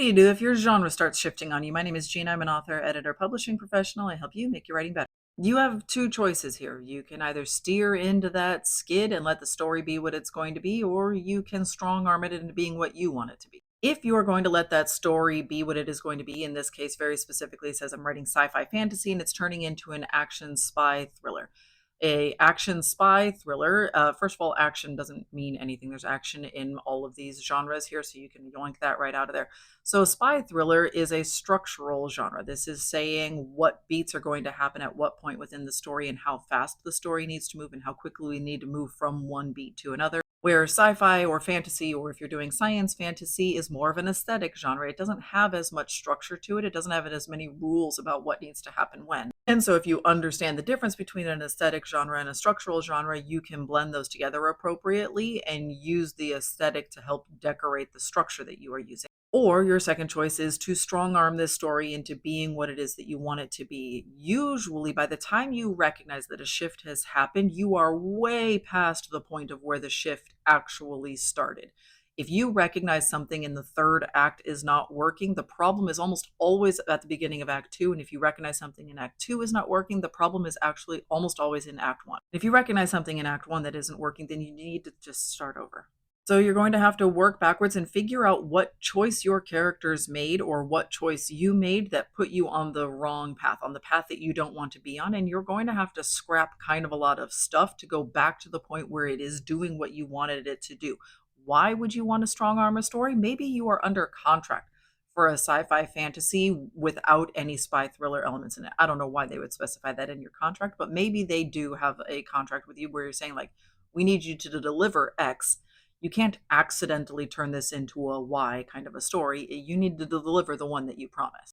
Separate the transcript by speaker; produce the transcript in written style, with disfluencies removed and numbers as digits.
Speaker 1: do you do if your genre starts shifting on you? My name is Jean. I'm an author, editor, publishing professional. I help you make your writing better. You have two choices here. You can either steer into that skid and let the story be what it's going to be, or you can strong arm it into being what you want it to be. If you are going to let that story be what it is going to be, in this case, very specifically, it says I'm writing sci-fi fantasy and it's turning into an action spy thriller. A action spy thriller. First of all, action doesn't mean anything. There's action in all of these genres here, so you can yoink that right out of there. So, spy thriller is a structural genre. This is saying what beats are going to happen at what point within the story and how fast the story needs to move and how quickly we need to move from one beat to another. Where sci fi or fantasy, or if you're doing science fantasy, is more of an aesthetic genre. It doesn't have as much structure to it, it doesn't have as many rules about what needs to happen when. And so, if you understand the difference between an aesthetic genre and a structural genre, you can blend those together appropriately and use the aesthetic to help decorate the structure that you are using. Or your second choice is to strong arm this story into being what it is that you want it to be. Usually, by the time you recognize that a shift has happened, you are way past the point of where the shift actually started. If you recognize something in the third act is not working, the problem is almost always at the beginning of Act Two. And if you recognize something in Act Two is not working, the problem is actually almost always in Act One. If you recognize something in Act One that isn't working, then you need to just start over. So you're going to have to work backwards and figure out what choice your characters made or what choice you made that put you on the wrong path, on the path that you don't want to be on. And you're going to have to scrap kind of a lot of stuff to go back to the point where it is doing what you wanted it to do. Why would you want a strong arm a story? Maybe you are under contract for a sci-fi fantasy without any spy thriller elements in it. I don't know why they would specify that in your contract, but maybe they do have a contract with you where you're saying like, we need you to deliver X. You can't accidentally turn this into a Y kind of a story. You need to deliver the one that you promised.